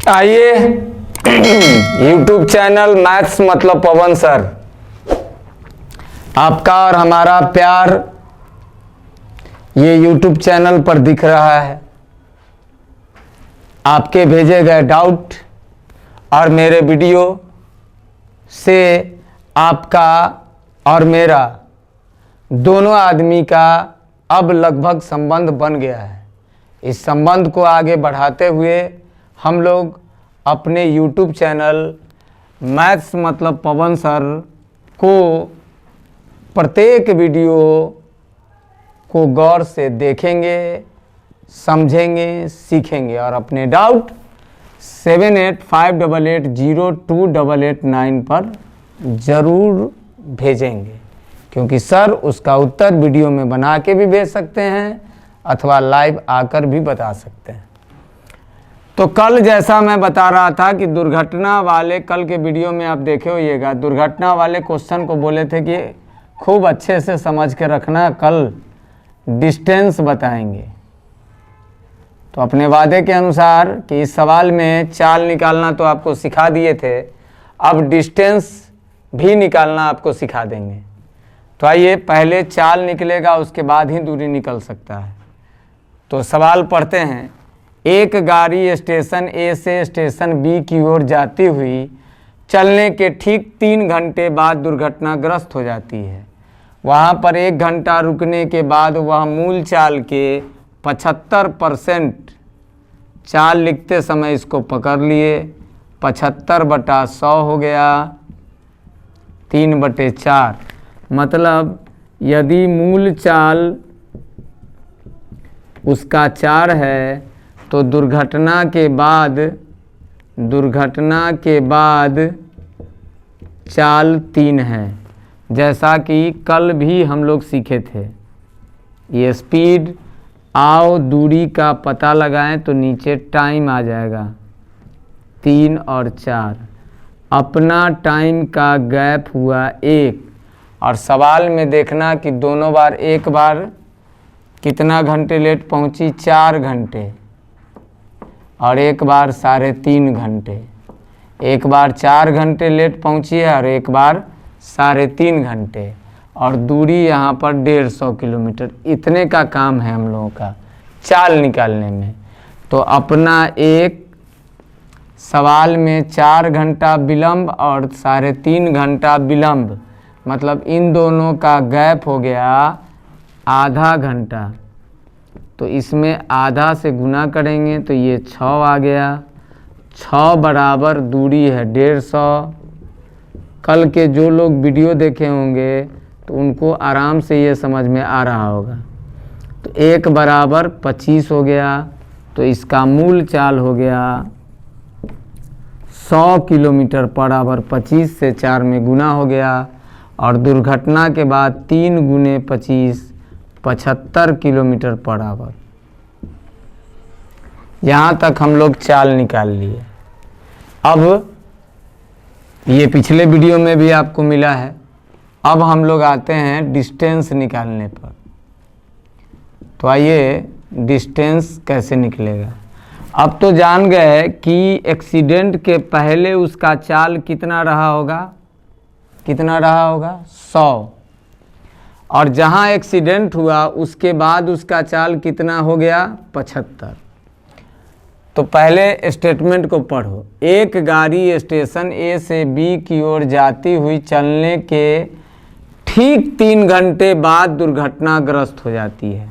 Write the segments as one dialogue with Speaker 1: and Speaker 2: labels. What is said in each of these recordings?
Speaker 1: आइए YouTube channel maths मतलब पवन sir, आपका और हमारा प्यार ये YouTube चैनल पर दिख रहा है। आपके भेजे गए डाउट और मेरे वीडियो से आपका और मेरा दोनों आदमी का अब लगभग संबंध बन गया है। इस संबंध को आगे बढ़ाते हुए हम लोग अपने YouTube चैनल मैथ्स मतलब पवन सर को प्रत्येक वीडियो को गौर से देखेंगे, समझेंगे, सीखेंगे और अपने डाउट 7858802889 पर ज़रूर भेजेंगे, क्योंकि सर उसका उत्तर वीडियो में बना के भी भेज सकते हैं अथवा लाइव आकर भी बता सकते हैं। तो कल जैसा मैं बता रहा था कि दुर्घटना वाले, कल के वीडियो में आप देखे होइएगा, दुर्घटना वाले क्वेश्चन को बोले थे कि खूब अच्छे से समझ के रखना, कल डिस्टेंस बताएंगे। तो अपने वादे के अनुसार कि इस सवाल में चाल निकालना तो आपको सिखा दिए थे, अब डिस्टेंस भी निकालना आपको सिखा देंगे। तो आइए पहले चाल निकलेगा, उसके बाद ही दूरी निकल सकता है। तो सवाल पढ़ते हैं। एक गाड़ी स्टेशन ए से स्टेशन बी की ओर जाती हुई चलने के ठीक 3 घंटे बाद दुर्घटनाग्रस्त हो जाती है। वहाँ पर 1 घंटा रुकने के बाद वह मूल चाल के 75% चाल लिखते समय इसको पकड़ लिए, 75/100 हो गया 3/4। मतलब यदि मूल चाल उसका 4 है तो दुर्घटना के बाद चाल 3 है। जैसा कि कल भी हम लोग सीखे थे, ये स्पीड आओ दूरी का पता लगाएं तो नीचे टाइम आ जाएगा 3 और 4। अपना टाइम का गैप हुआ 1 और सवाल में देखना कि दोनों बार, एक बार कितना घंटे लेट पहुंची, 4 घंटे, और एक बार 3.5 घंटे। एक बार 4 घंटे लेट पहुंची है और एक बार 3.5 घंटे, और दूरी यहाँ पर 150 किलोमीटर। इतने का काम है हम लोगों का चाल निकालने में। तो अपना एक सवाल में 4 घंटा विलंब और 3.5 घंटा विलंब, मतलब इन दोनों का गैप हो गया आधा घंटा। तो इसमें आधा से गुना करेंगे तो ये 6 आ गया। 6 बराबर दूरी है 150। कल के जो लोग वीडियो देखे होंगे तो उनको आराम से ये समझ में आ रहा होगा। तो 1 बराबर 25 हो गया। तो इसका मूल चाल हो गया 100 किलोमीटर बराबर 25 से 4 में गुना हो गया, और दुर्घटना के बाद 3 गुने 25 75 किलोमीटर बराबर। यहाँ तक हम लोग चाल निकाल लिए। अब ये पिछले वीडियो में भी आपको मिला है। अब हम लोग आते हैं डिस्टेंस निकालने पर। तो आइए डिस्टेंस कैसे निकलेगा। अब तो जान गए कि एक्सीडेंट के पहले उसका चाल कितना रहा होगा, 100, और जहां एक्सीडेंट हुआ उसके बाद उसका चाल कितना हो गया, 75। तो पहले स्टेटमेंट को पढ़ो। एक गाड़ी स्टेशन ए से बी की ओर जाती हुई चलने के ठीक 3 घंटे बाद दुर्घटनाग्रस्त हो जाती है।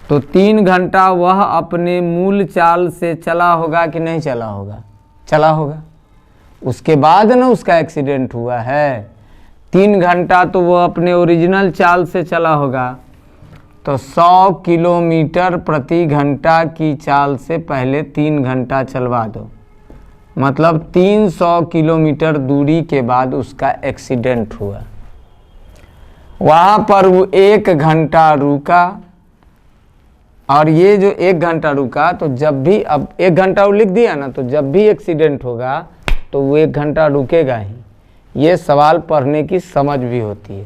Speaker 1: तो 3 घंटा वह अपने मूल चाल से चला होगा कि नहीं चला होगा? चला होगा। उसके बाद ना उसका एक्सीडेंट हुआ है। 3 घंटा तो वो अपने ओरिजिनल चाल से चला होगा। तो 100 किलोमीटर प्रति घंटा की चाल से पहले 3 घंटा चलवा दो, मतलब 300 किलोमीटर दूरी के बाद उसका एक्सीडेंट हुआ। वहाँ पर वो 1 घंटा रुका, और ये जो 1 घंटा रुका, तो जब भी, अब 1 घंटा वो लिख दिया ना, तो जब भी एक्सीडेंट होगा तो वो 1 घंटा रुकेगा ही। ये सवाल पढ़ने की समझ भी होती है।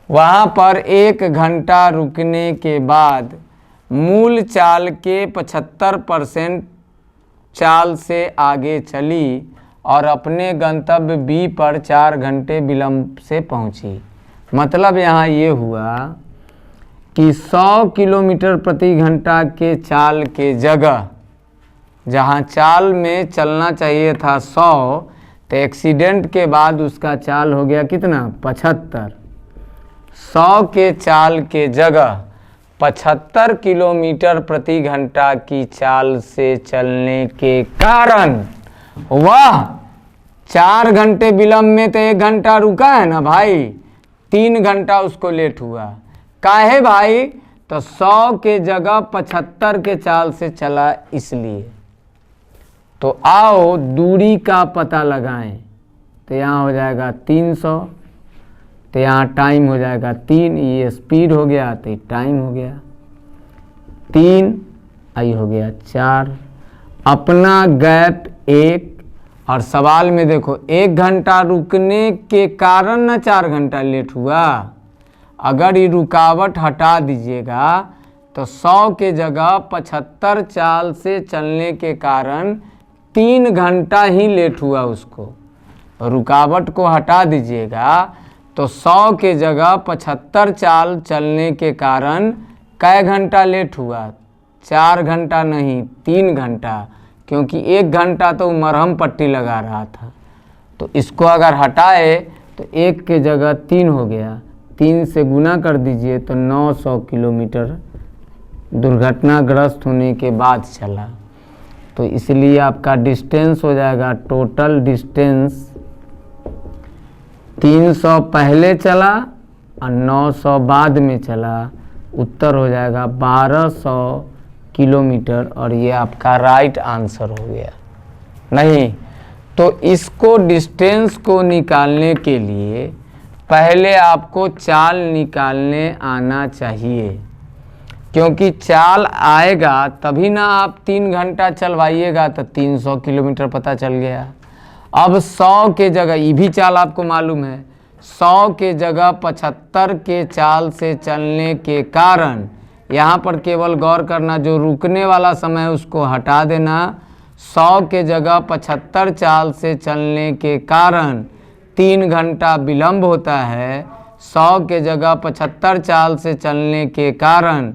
Speaker 1: वहाँ पर 1 घंटा रुकने के बाद मूल चाल के 75% चाल से आगे चली और अपने गंतव्य बी पर 4 घंटे विलंब से पहुंची। मतलब यहाँ ये हुआ कि 100 किलोमीटर प्रति घंटा के चाल के जगह जहाँ चाल में चलना चाहिए था 100, तो एक्सीडेंट के बाद उसका चाल हो गया कितना 75। 100 के चाल के जगह 75 किलोमीटर प्रति घंटा की चाल से चलने के कारण वह 4 घंटे विलंब में तो 1 घंटा रुका है ना भाई, 3 घंटा उसको लेट हुआ। काहे भाई? तो 100 के जगह 75 के चाल से चला इसलिए। तो आओ दूरी का पता लगाएं। तो यहाँ हो जाएगा 300, तो यहाँ टाइम हो जाएगा 3, ये स्पीड हो गया तो टाइम हो गया 3, आई हो गया 4। अपना गैप 1, और सवाल में देखो 1 घंटा रुकने के कारण ना 4 घंटा लेट हुआ। अगर ये रुकावट हटा दीजिएगा तो 100 के जगह 75 चाल से चलने के कारण 3 घंटा ही लेट हुआ उसको। रुकावट को हटा दीजिएगा तो 100 के जगह 75 चाल चलने के कारण कै घंटा लेट हुआ? 4 घंटा नहीं, 3 घंटा, क्योंकि 1 घंटा तो मरहम पट्टी लगा रहा था। तो इसको अगर हटाए तो 1 के जगह 3 हो गया, 3 से गुना कर दीजिए तो 900 किलोमीटर दुर्घटनाग्रस्त होने के बाद चला। तो इसलिए आपका डिस्टेंस हो जाएगा, टोटल डिस्टेंस 300 पहले चला और 900 बाद में चला। उत्तर हो जाएगा 1200 किलोमीटर, और ये आपका राइट आंसर हो गया। नहीं तो इसको डिस्टेंस को निकालने के लिए पहले आपको चाल निकालने आना चाहिए, क्योंकि चाल आएगा तभी ना आप 3 घंटा चलवाइएगा तो 300 किलोमीटर पता चल गया। अब 100 के जगह, ये भी चाल आपको मालूम है, 100 के जगह 75 के चाल से चलने के कारण, यहाँ पर केवल गौर करना जो रुकने वाला समय है उसको हटा देना। 100 के जगह 75 चाल से चलने के कारण 3 घंटा विलंब होता है। 100 के जगह 75 चाल से चलने के कारण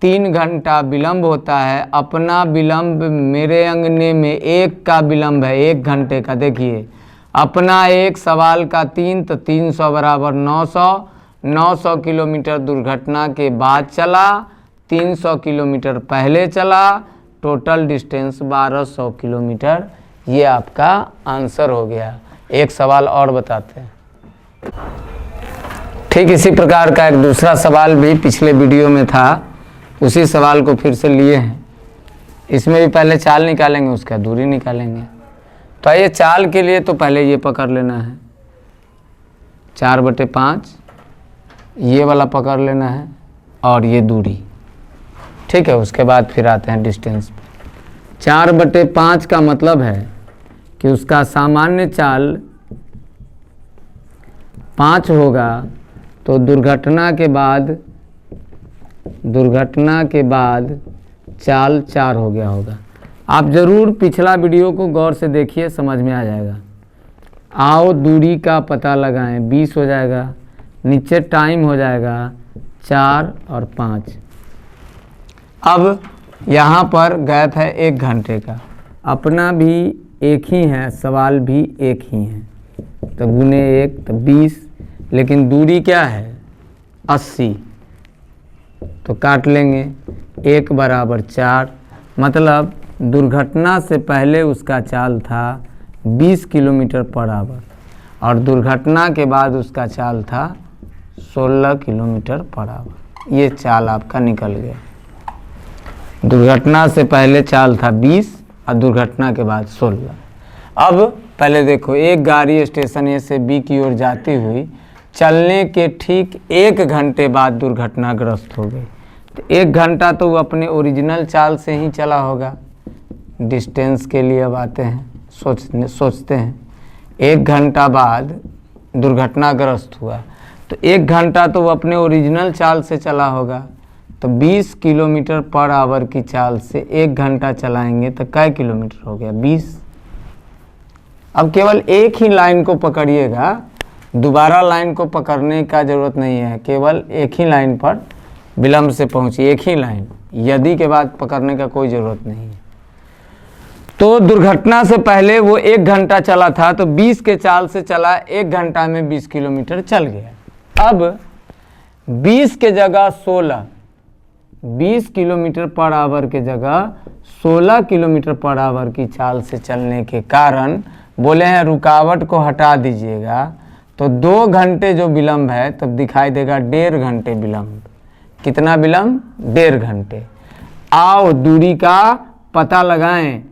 Speaker 1: 3 घंटा विलंब होता है। अपना विलंब मेरे अंगने में 1 का विलंब है, 1 घंटे का। देखिए अपना 1 सवाल का 3, तो 300 बराबर 900। 900 किलोमीटर दुर्घटना के बाद चला, 300 किलोमीटर पहले चला, टोटल डिस्टेंस 1200 किलोमीटर। ये आपका आंसर हो गया। एक सवाल और बताते हैं। ठीक इसी प्रकार का एक दूसरा सवाल भी पिछले वीडियो में था, उसी सवाल को फिर से लिए हैं। इसमें भी पहले चाल निकालेंगे, उसका दूरी निकालेंगे। तो ये चाल के लिए तो पहले ये पकड़ लेना है 4/5, ये वाला पकड़ लेना है, और ये दूरी। ठीक है, उसके बाद फिर आते हैं डिस्टेंस पे। 4/5 का मतलब है कि उसका सामान्य चाल 5 होगा, तो दुर्घटना के बाद चाल 4 हो गया होगा। आप ज़रूर पिछला वीडियो को गौर से देखिए, समझ में आ जाएगा। आओ दूरी का पता लगाएं, 20 हो जाएगा, नीचे टाइम हो जाएगा 4 और 5। अब यहाँ पर गैप है 1 घंटे का, अपना भी एक ही है, सवाल भी एक ही है, तो गुने 1 तो 20, लेकिन दूरी क्या है 80, तो काट लेंगे 1 बराबर 4। मतलब दुर्घटना से पहले उसका चाल था 20 किलोमीटर पर आवर, और दुर्घटना के बाद उसका चाल था 16 किलोमीटर पर आवर। ये चाल आपका निकल गया। दुर्घटना से पहले चाल था 20 और दुर्घटना के बाद 16। अब पहले देखो, एक गाड़ी स्टेशन ए से बी की ओर जाती हुई चलने के ठीक 1 घंटे बाद दुर्घटनाग्रस्त हो गई। तो 1 घंटा तो वो अपने ओरिजिनल चाल से ही चला होगा। डिस्टेंस के लिए अब आते हैं, सोचते हैं 1 घंटा बाद दुर्घटनाग्रस्त हुआ, तो 1 घंटा तो वो अपने ओरिजिनल चाल से चला होगा। तो 20 किलोमीटर पर आवर की चाल से 1 घंटा चलाएंगे तो कै किलोमीटर हो गया? 20। अब केवल एक ही लाइन को पकड़िएगा, दोबारा लाइन को पकड़ने का ज़रूरत नहीं है, केवल एक ही लाइन पर विलंब से पहुंची, एक ही लाइन, यदि के बाद पकड़ने का कोई ज़रूरत नहीं है। तो दुर्घटना से पहले वो 1 घंटा चला था, तो 20 के चाल से चला, 1 घंटा में 20 किलोमीटर चल गया। अब 20 के जगह 16, 20 किलोमीटर पर आवर के जगह 16 किलोमीटर पर आवर की चाल से चलने के कारण बोले हैं रुकावट को हटा दीजिएगा, तो 2 घंटे जो विलंब है तब दिखाई देगा 1.5 घंटे विलंब। कितना विलंब? 1.5 घंटे। आओ दूरी का पता लगाएं।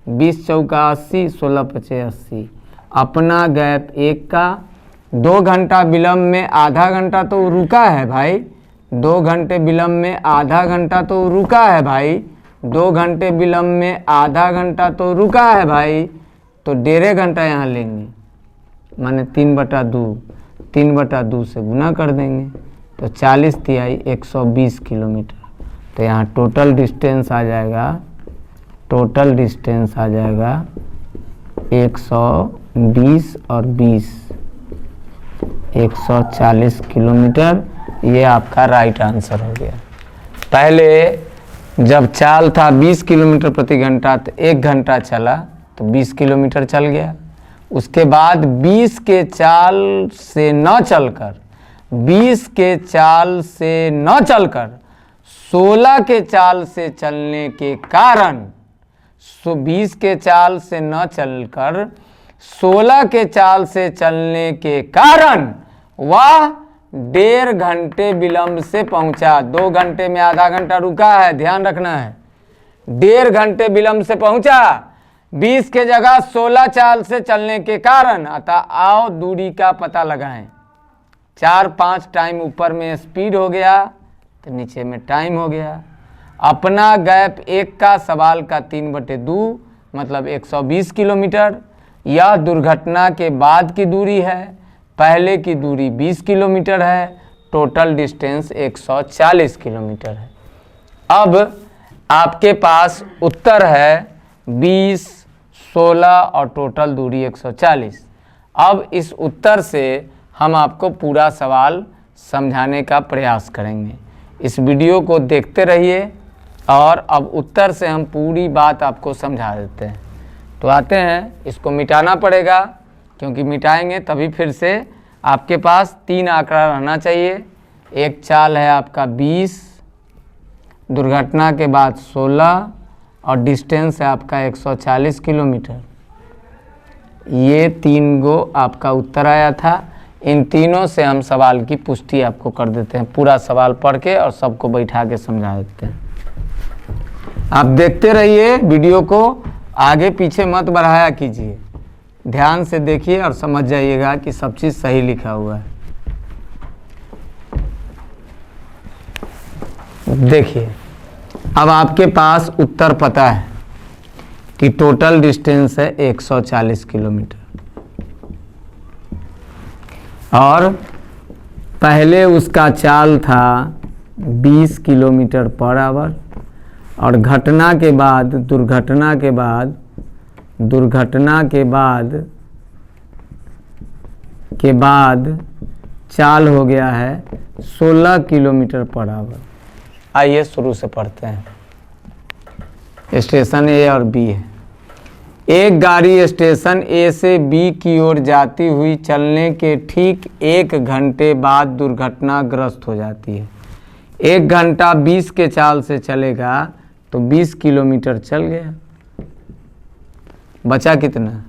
Speaker 1: 20 चौका 80, 16 पचे 80। अपना गैप 1 का, 2 घंटा विलंब में आधा घंटा तो रुका है भाई, 2 घंटे विलंब में आधा घंटा तो रुका है भाई, 2 घंटे विलंब में आधा घंटा तो रुका है भाई, तो 1.5 घंटा यहाँ लेंगे, माने 3/2, 3/2 से गुना कर देंगे, तो 40 तिहाई 120 किलोमीटर। तो यहाँ टोटल डिस्टेंस आ जाएगा, टोटल डिस्टेंस आ जाएगा 120 और 20, 140 किलोमीटर। ये आपका राइट आंसर हो गया। पहले जब चाल था 20 किलोमीटर प्रति घंटा, तो 1 घंटा चला तो 20 किलोमीटर चल गया। उसके बाद 20 के चाल से न चलकर, 20 के चाल से न चलकर 16 के चाल से चलने के कारण, 20 के चाल से न चलकर 16 के चाल से चलने के कारण वह 1.5 घंटे विलंब से पहुंचा। 2 घंटे में आधा घंटा रुका है, ध्यान रखना है। 1.5 घंटे विलंब से पहुंचा, 20 के जगह 16 चाल से चलने के कारण। अतः आओ दूरी का पता लगाएं। 4-5 टाइम ऊपर में स्पीड हो गया तो नीचे में टाइम हो गया। अपना गैप 1 का, सवाल का 3/2 मतलब 120 किलोमीटर। यह दुर्घटना के बाद की दूरी है, पहले की दूरी 20 किलोमीटर है, टोटल डिस्टेंस 140 किलोमीटर है। अब आपके पास उत्तर है 20, 16 और टोटल दूरी 140। अब इस उत्तर से हम आपको पूरा सवाल समझाने का प्रयास करेंगे। इस वीडियो को देखते रहिए और अब उत्तर से हम पूरी बात आपको समझा देते हैं। तो आते हैं, इसको मिटाना पड़ेगा क्योंकि मिटाएंगे तभी फिर से आपके पास 3 आंकड़ा रहना चाहिए। एक चाल है आपका 20, दुर्घटना के बाद 16 और डिस्टेंस है आपका 140 किलोमीटर। ये 3 गो आपका उत्तर आया था। इन तीनों से हम सवाल की पुष्टि आपको कर देते हैं, पूरा सवाल पढ़ के और सबको बैठा के समझा देते हैं। आप देखते रहिए वीडियो को, आगे पीछे मत बढ़ाया कीजिए, ध्यान से देखिए और समझ जाइएगा कि सब चीज़ सही लिखा हुआ है। देखिए, अब आपके पास उत्तर पता है कि टोटल डिस्टेंस है 140 किलोमीटर और पहले उसका चाल था 20 किलोमीटर पर आवर और घटना के बाद, दुर्घटना के बाद चाल हो गया है 16 किलोमीटर पर आवर। आइए शुरू से पढ़ते हैं। स्टेशन ए और बी है। एक गाड़ी स्टेशन ए से बी की ओर जाती हुई चलने के ठीक 1 घंटे बाद दुर्घटनाग्रस्त हो जाती है। 1 घंटा 20 के चाल से चलेगा तो 20 किलोमीटर चल गया, बचा कितना?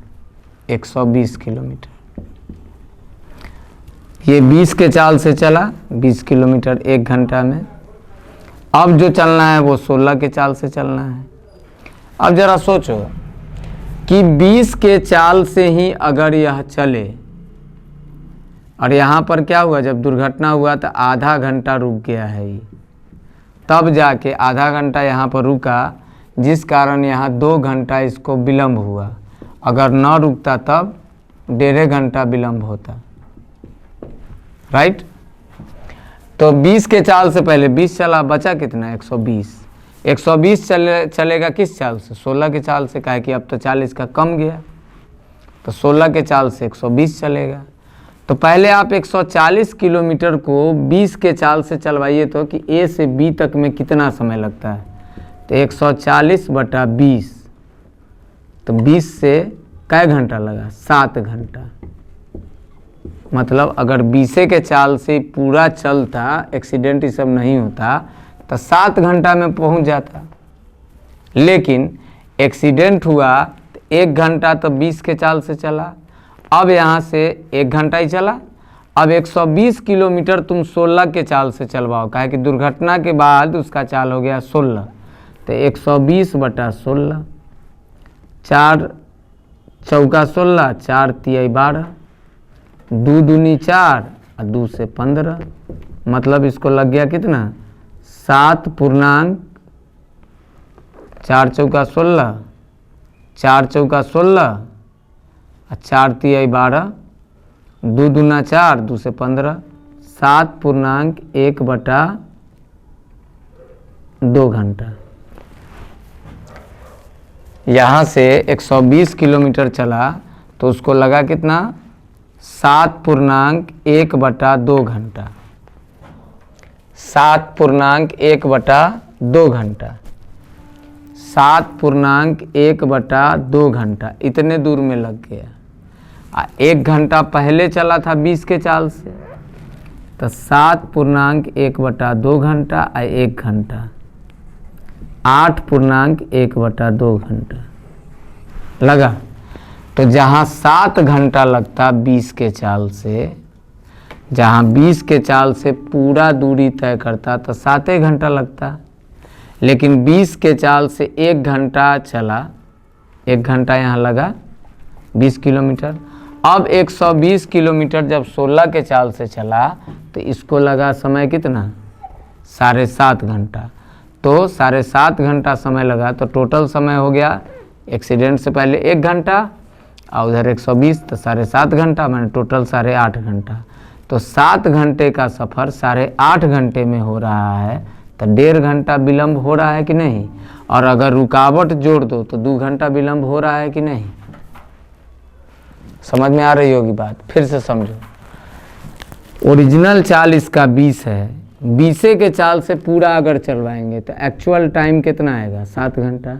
Speaker 1: 120 किलोमीटर। ये 20 के चाल से चला 20 किलोमीटर 1 घंटा में। अब जो चलना है वो 16 के चाल से चलना है। अब जरा सोचो कि 20 के चाल से ही अगर यह चले और यहाँ पर क्या हुआ, जब दुर्घटना हुआ तो आधा घंटा रुक गया है ये, तब जाके आधा घंटा यहाँ पर रुका, जिस कारण यहाँ 2 घंटा इसको विलंब हुआ। अगर न रुकता तब 1.5 घंटा विलंब होता, राइट। तो 20 के चाल से पहले 20 चला, बचा कितना 120। 120 चलेगा किस चाल से? 16 के चाल से। काहे कि अब तो 40 का कम गया, तो 16 के चाल से 120 चलेगा। तो पहले आप 140 किलोमीटर को 20 के चाल से चलवाइए तो कि ए से बी तक में कितना समय लगता है? तो 140/20, तो 20 से कै घंटा लगा? 7 घंटा। मतलब अगर 20 के चाल से पूरा चलता, एक्सीडेंट ये सब नहीं होता, तो 7 घंटा में पहुंच जाता। लेकिन एक्सीडेंट हुआ तो 1 घंटा तो 20 के चाल से चला, अब यहाँ से 1 घंटा ही चला। अब 120 किलोमीटर तुम 16 के चाल से चलवाओ, काहे कि दुर्घटना के बाद उसका चाल हो गया 16। तो 120/16, 4 चौका 16, 4 तियाई 12, 2 दूनी 4 और 2 से 15। मतलब इसको लग गया कितना? 7 पूर्णांक 4 चौका 16, 4 चौका 16 और 4 तियाई 12, 2 दूना 4, 2 से 15, 7 पूर्णांक 1/2 घंटा। यहाँ से 120 किलोमीटर चला तो उसको लगा कितना? 7 पूर्णांक 1/2 घंटा। 7 पूर्णांक 1/2 घंटा। 7 पूर्णांक 1/2 घंटा इतने दूर में लग गया। 1 घंटा पहले चला था 20 के चाल से, तो 7 पूर्णांक 1/2 घंटा और 1 घंटा 8 पूर्णांक 1/2 घंटा लगा। तो जहाँ 7 घंटा लगता 20 के चाल से, जहाँ 20 के चाल से पूरा दूरी तय करता तो 7 घंटा लगता। लेकिन 20 के चाल से 1 घंटा चला, 1 घंटा यहाँ लगा 20 किलोमीटर। अब 120 किलोमीटर जब 16 के चाल से चला तो इसको लगा समय कितना? 7.5 घंटा। तो 7.5 घंटा समय लगा, तो टोटल समय हो गया एक्सीडेंट से पहले 1 घंटा और उधर 120, तो 7.5 घंटा, मैंने टोटल 8.5 घंटा। तो 7 घंटे का सफ़र 8.5 घंटे में हो रहा है, तो 1.5 घंटा विलम्ब हो रहा है कि नहीं? और अगर रुकावट जोड़ दो तो 2 घंटा विलम्ब हो रहा है कि नहीं? समझ में आ रही होगी बात? फिर से समझो। ओरिजिनल चाल इसका 20 है, 20 के चाल से पूरा अगर चलवाएंगे तो एक्चुअल टाइम कितना आएगा? 7 घंटा।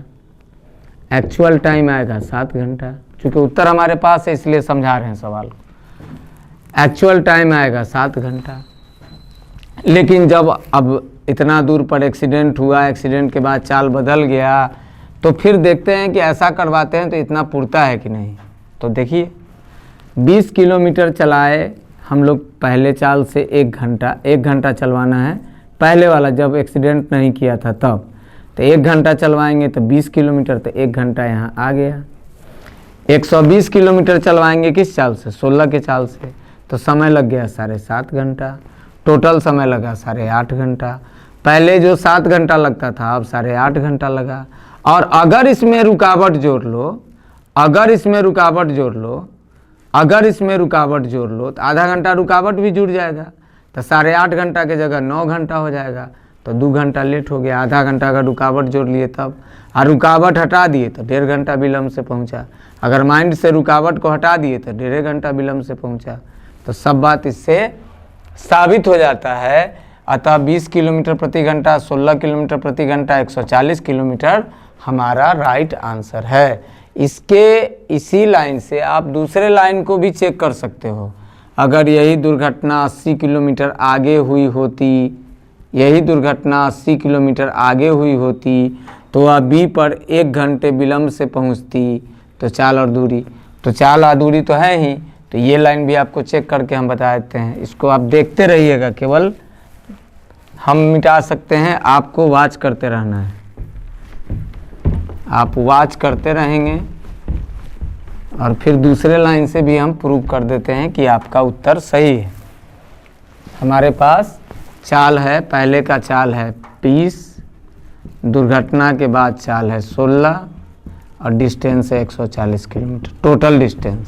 Speaker 1: एक्चुअल टाइम आएगा 7 घंटा। चूँकि उत्तर हमारे पास है इसलिए समझा रहे हैं सवाल को। एक्चुअल टाइम आएगा 7 घंटा। लेकिन जब अब इतना दूर पर एक्सीडेंट हुआ, एक्सीडेंट के बाद चाल बदल गया, तो फिर देखते हैं कि ऐसा करवाते हैं तो इतना पुरता है कि नहीं। तो देखिए 20 किलोमीटर चलाए हम लोग पहले चाल से 1 घंटा चलवाना है। पहले वाला जब एक्सीडेंट नहीं किया था तब, तो 1 घंटा चलवाएंगे तो 20 किलोमीटर, तो 1 घंटा यहाँ आ गया। 120 किलोमीटर चलवाएंगे किस चाल से? 16 के चाल से, तो समय लग गया 7.5 घंटा। टोटल समय लगा 8.5 घंटा। पहले जो 7 घंटा लगता था अब 8.5 घंटा लगा। और अगर इसमें रुकावट जोड़ लो, अगर इसमें रुकावट जोड़ लो तो आधा घंटा रुकावट भी जुड़ जाएगा, तो 8.5 घंटा के जगह 9 घंटा हो जाएगा। तो 2 घंटा लेट हो गया। आधा घंटा अगर रुकावट जोड़ लिए तब, और रुकावट हटा दिए तो 1.5 घंटा विलम्ब से पहुंचा। अगर माइंड से रुकावट को हटा दिए तो 1.5 घंटा विलम्ब से पहुंचा। तो सब बात इससे साबित हो जाता है। अतः 20 किलोमीटर प्रति घंटा, 16 किलोमीटर प्रति घंटा, 140 किलोमीटर हमारा राइट आंसर है। इसके इसी लाइन से आप दूसरे लाइन को भी चेक कर सकते हो। अगर यही दुर्घटना 80 किलोमीटर आगे हुई होती, यही दुर्घटना 80 किलोमीटर आगे हुई होती तो वह बी पर 1 घंटे विलम्ब से पहुंचती। तो चाल और दूरी, तो चाल और दूरी तो है ही, तो ये लाइन भी आपको चेक करके हम बता देते हैं। इसको आप देखते रहिएगा, केवल हम मिटा सकते हैं, आपको वॉच करते रहना है। आप वॉच करते रहेंगे और फिर दूसरे लाइन से भी हम प्रूव कर देते हैं कि आपका उत्तर सही है। हमारे पास चाल है, पहले का चाल है 20, दुर्घटना के बाद चाल है 16 और डिस्टेंस है 140 किलोमीटर, टोटल डिस्टेंस।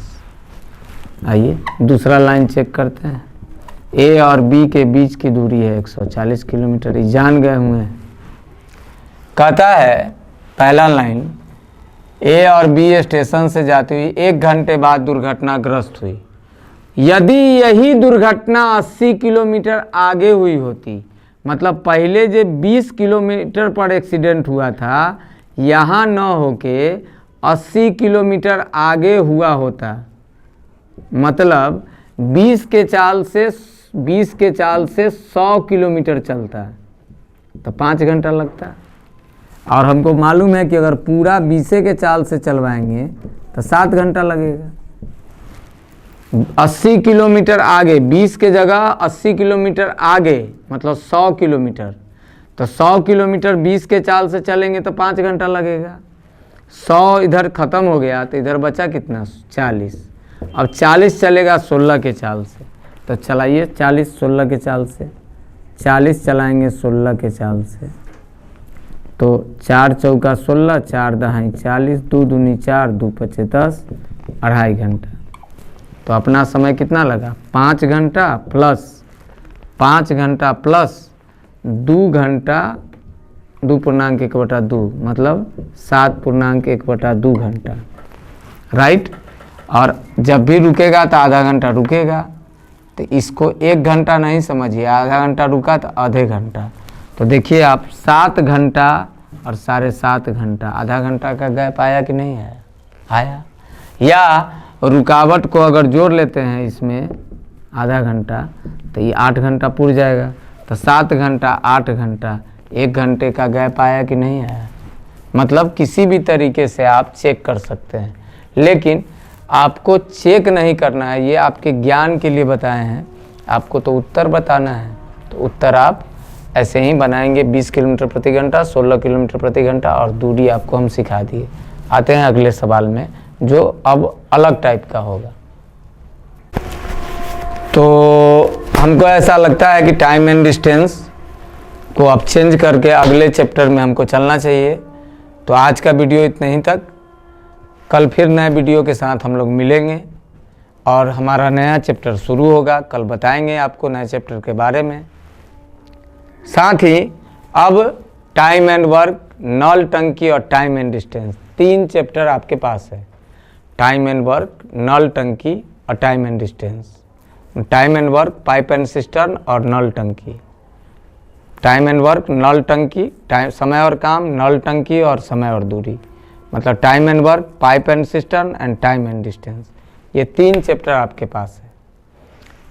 Speaker 1: आइए दूसरा लाइन चेक करते हैं। ए और बी के बीच की दूरी है 140 किलोमीटर, ये जान गए हुए हैं। कहता है पहला लाइन, ए और बी स्टेशन से जाती हुई 1 घंटे बाद दुर्घटनाग्रस्त हुई। यदि यही दुर्घटना 80 किलोमीटर आगे हुई होती, मतलब पहले जो 20 किलोमीटर पर एक्सीडेंट हुआ था, यहाँ न होके 80 किलोमीटर आगे हुआ होता, मतलब 20 के चाल से 100 किलोमीटर चलता तो 5 घंटा लगता। और हमको मालूम है कि अगर पूरा 20 के चाल से चलवाएंगे तो 7 घंटा लगेगा। 80 किलोमीटर आगे, 20 के जगह 80 किलोमीटर आगे मतलब 100 किलोमीटर, तो 100 किलोमीटर 20 के चाल से चलेंगे तो 5 घंटा लगेगा। 100 इधर ख़त्म हो गया तो इधर बचा कितना, 40। अब 40 चलेगा 16 के चाल से, तो चलाइए 40 16 के चाल से, 40 चलाएंगे 16 के चाल से, तो 4 चौका 16, 4 दहाई 40, 2 दूनी 4, 2 पचे 10, 2.5 घंटा। तो अपना समय कितना लगा, 5 घंटा प्लस 5 घंटा प्लस 2 घंटा 2.1/2 मतलब 7.1/2 घंटा, राइट। और जब भी रुकेगा तो आधा घंटा रुकेगा, तो इसको 1 घंटा नहीं समझिए, आधा घंटा रुका तो आधे घंटा। तो देखिए आप 7 घंटा और 7.5 घंटा, आधा घंटा का गैप आया कि नहीं है, आया। या रुकावट को अगर जोड़ लेते हैं इसमें आधा घंटा तो ये 8 घंटा पूर जाएगा, तो 7 घंटा 8 घंटा, 1 घंटे का गैप आया कि नहीं आया। मतलब किसी भी तरीके से आप चेक कर सकते हैं, लेकिन आपको चेक नहीं करना है, ये आपके ज्ञान के लिए बताए हैं। आपको तो उत्तर बताना है, तो उत्तर आप ऐसे ही बनाएंगे, 20 किलोमीटर प्रति घंटा, 16 किलोमीटर प्रति घंटा, और दूरी आपको हम सिखा दिए। आते हैं अगले सवाल में, जो अब अलग टाइप का होगा। तो हमको ऐसा लगता है कि टाइम एंड डिस्टेंस को अब चेंज करके अगले चैप्टर में हमको चलना चाहिए। तो आज का वीडियो इतने ही तक, कल फिर नए वीडियो के साथ हम लोग मिलेंगे और हमारा नया चैप्टर शुरू होगा। कल बताएंगे आपको नए चैप्टर के बारे में। साथ ही अब टाइम एंड वर्क, नल टंकी और टाइम एंड डिस्टेंस, 3 चैप्टर आपके पास है। टाइम एंड वर्क, नल टंकी और time and distance. Time and work, pipe and cistern और नल टंकी। टाइम एंड वर्क, नल टंकी, टाइम समय और काम, नल टंकी और समय और दूरी, मतलब time and work, pipe and cistern and time and distance. ये 3 चैप्टर आपके पास है।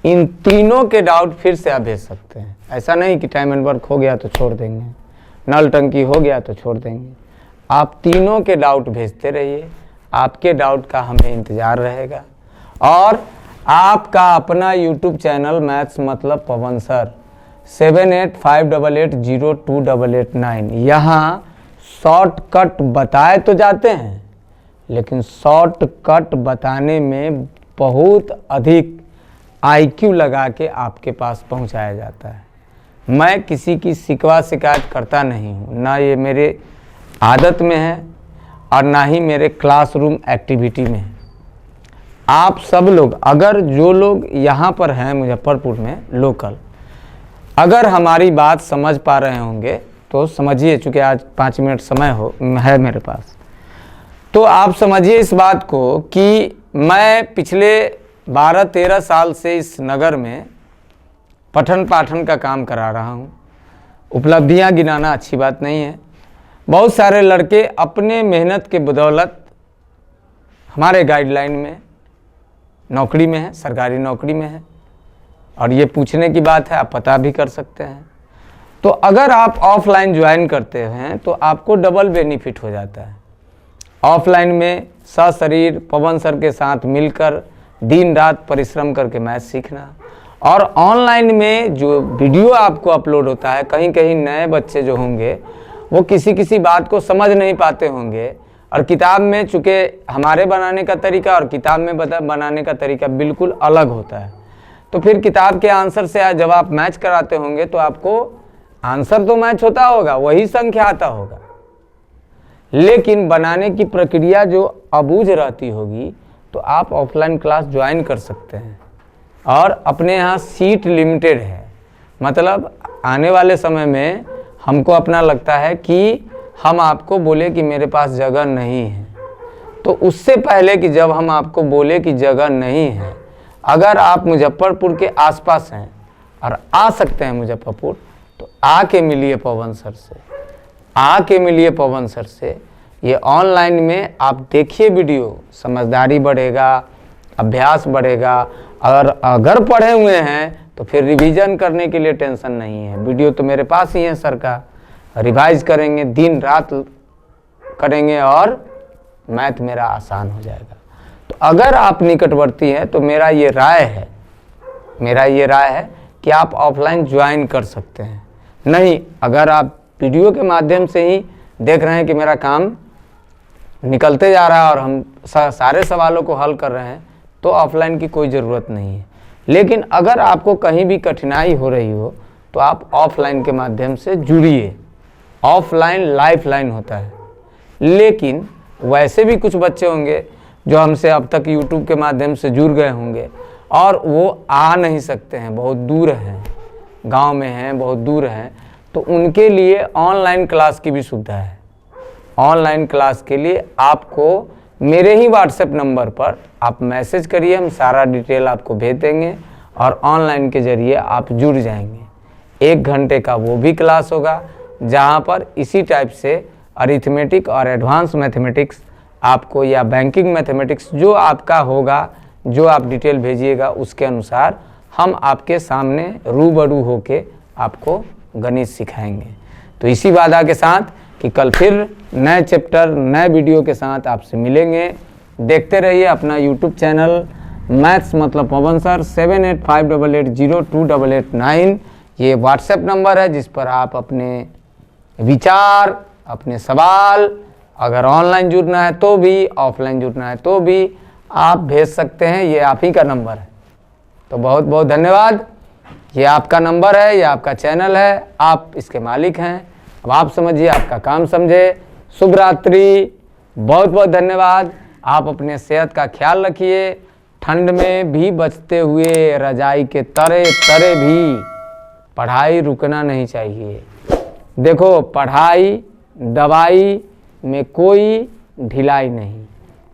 Speaker 1: इन तीनों के डाउट फिर से आप भेज सकते हैं। ऐसा नहीं कि टाइम एंड वर्क हो गया तो छोड़ देंगे, नल टंकी हो गया तो छोड़ देंगे। आप तीनों के डाउट भेजते रहिए, आपके डाउट का हमें इंतज़ार रहेगा। और आपका अपना YouTube चैनल मैथ्स मतलब पवन सर 7858802889, यहाँ शॉर्टकट बताए तो जाते हैं, लेकिन शॉर्टकट बताने में बहुत अधिक IQ लगा के आपके पास पहुंचाया जाता है। मैं किसी की शिकवा शिकायत करता नहीं हूँ, ना ये मेरे आदत में है और ना ही मेरे क्लासरूम एक्टिविटी में है। आप सब लोग, अगर जो लोग यहाँ पर हैं मुजफ्फरपुर में लोकल, अगर हमारी बात समझ पा रहे होंगे तो समझिए, चूँकि आज 5 मिनट समय है मेरे पास, तो आप समझिए इस बात को कि मैं पिछले 12-13 साल से इस नगर में पठन पाठन का काम करा रहा हूँ। उपलब्धियाँ गिनाना अच्छी बात नहीं है। बहुत सारे लड़के अपने मेहनत के बदौलत हमारे गाइडलाइन में नौकरी में है, सरकारी नौकरी में है, और ये पूछने की बात है, आप पता भी कर सकते हैं। तो अगर आप ऑफलाइन ज्वाइन करते हैं तो आपको डबल बेनिफिट हो जाता है। ऑफलाइन में सशरीर पवन सर के साथ मिलकर दिन रात परिश्रम करके मैथ सीखना, और ऑनलाइन में जो वीडियो आपको अपलोड होता है, कहीं कहीं नए बच्चे जो होंगे वो किसी बात को समझ नहीं पाते होंगे, और किताब में चूँकि हमारे बनाने का तरीका और किताब में बनाने का तरीका बिल्कुल अलग होता है, तो फिर किताब के आंसर से जब आप मैच कराते होंगे तो आपको आंसर तो मैच होता होगा, वही संख्या आता होगा, लेकिन बनाने की प्रक्रिया जो अबूझ रहती होगी, तो आप ऑफलाइन क्लास ज्वाइन कर सकते हैं। और अपने यहाँ सीट लिमिटेड है। मतलब आने वाले समय में हमको अपना लगता है कि हम आपको बोले कि मेरे पास जगह नहीं है, तो उससे पहले कि जब हम आपको बोले कि जगह नहीं है, अगर आप मुजफ्फरपुर के आसपास हैं और आ सकते हैं मुजफ्फरपुर, तो आके मिलिए पवन सर से, आके मिलिए पवन सर से। ये ऑनलाइन में आप देखिए वीडियो, समझदारी बढ़ेगा, अभ्यास बढ़ेगा। अगर पढ़े हुए हैं तो फिर रिवीजन करने के लिए टेंशन नहीं है। वीडियो तो मेरे पास ही है सर का, रिवाइज करेंगे, दिन रात करेंगे और मैथ मेरा आसान हो जाएगा। तो अगर आप निकटवर्ती हैं तो मेरा ये राय है कि आप ऑफलाइन ज्वाइन कर सकते हैं। नहीं, अगर आप वीडियो के माध्यम से ही देख रहे हैं कि मेरा काम निकलते जा रहा है और हम सारे सवालों को हल कर रहे हैं, तो ऑफलाइन की कोई ज़रूरत नहीं है। लेकिन अगर आपको कहीं भी कठिनाई हो रही हो तो आप ऑफलाइन के माध्यम से जुड़िए। ऑफलाइन लाइफलाइन होता है। लेकिन वैसे भी कुछ बच्चे होंगे जो हमसे अब तक यूट्यूब के माध्यम से जुड़ गए होंगे और वो आ नहीं सकते हैं, बहुत दूर हैं, गांव में हैं, बहुत दूर हैं, तो उनके लिए ऑनलाइन क्लास की भी सुविधा है। ऑनलाइन क्लास के लिए आपको मेरे ही व्हाट्सएप नंबर पर आप मैसेज करिए, हम सारा डिटेल आपको भेज देंगे और ऑनलाइन के ज़रिए आप जुड़ जाएंगे। 1 घंटे का वो भी क्लास होगा जहाँ पर इसी टाइप से अरिथमेटिक और एडवांस मैथमेटिक्स आपको, या बैंकिंग मैथमेटिक्स जो आपका होगा, जो आप डिटेल भेजिएगा उसके अनुसार हम आपके सामने रूबरू होके आपको गणित सिखाएंगे। तो इसी वादा के साथ कि कल फिर नए चैप्टर, नए वीडियो के साथ आपसे मिलेंगे। देखते रहिए अपना यूट्यूब चैनल मैथ्स मतलब पवन सर। 7858802889 ये व्हाट्सएप नंबर है जिस पर आप अपने विचार, अपने सवाल, अगर ऑनलाइन जुड़ना है तो भी, ऑफलाइन जुड़ना है तो भी आप भेज सकते हैं। ये आप ही का नंबर है। तो बहुत बहुत धन्यवाद। ये आपका नंबर है, ये आपका चैनल है, आप इसके मालिक हैं। अब आप समझिए, आपका काम समझे। शुभ रात्रि, बहुत बहुत धन्यवाद। आप अपने सेहत का ख्याल रखिए। ठंड में भी बचते हुए रजाई के तरे तरे भी पढ़ाई रुकना नहीं चाहिए। देखो, पढ़ाई दवाई में कोई ढिलाई नहीं,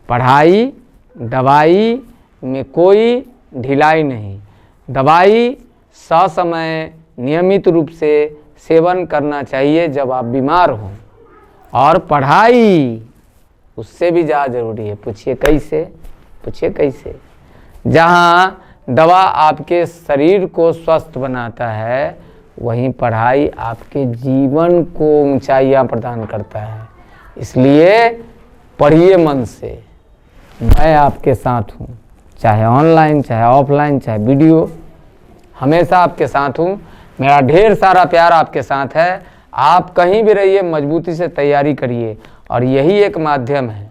Speaker 1: पढ़ाई दवाई में कोई ढिलाई नहीं। दवाई ससमय नियमित रूप से सेवन करना चाहिए जब आप बीमार हो, और पढ़ाई उससे भी ज़्यादा ज़रूरी है। पूछिए कैसे, पूछिए कैसे। जहाँ दवा आपके शरीर को स्वस्थ बनाता है, वहीं पढ़ाई आपके जीवन को ऊंचाइयाँ प्रदान करता है। इसलिए पढ़िए मन से। मैं आपके साथ हूँ, चाहे ऑनलाइन, चाहे ऑफलाइन, चाहे वीडियो, हमेशा आपके साथ हूँ। मेरा ढेर सारा प्यार आपके साथ है। आप कहीं भी रहिए, मजबूती से तैयारी करिए, और यही एक माध्यम है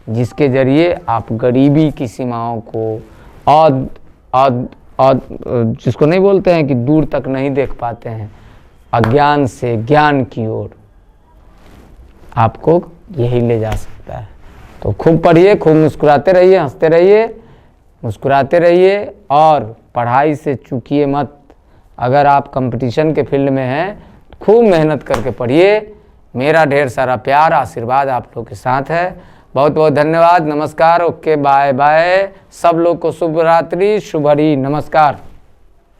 Speaker 1: जिसके ज़रिए आप गरीबी की सीमाओं को और जिसको नहीं बोलते हैं कि दूर तक नहीं देख पाते हैं, अज्ञान से ज्ञान की ओर आपको यही ले जा सकता है। तो खूब पढ़िए, खूब मुस्कुराते रहिए, हंसते रहिए, मुस्कुराते रहिए, और पढ़ाई से चूकिए मत। अगर आप कंपटीशन के फील्ड में हैं, खूब मेहनत करके पढ़िए। मेरा ढेर सारा प्यार, आशीर्वाद आप लोग के साथ है। बहुत बहुत धन्यवाद। नमस्कार, ओके, बाय बाय। सब लोग को शुभ रात्रि, शुभ हरि, नमस्कार।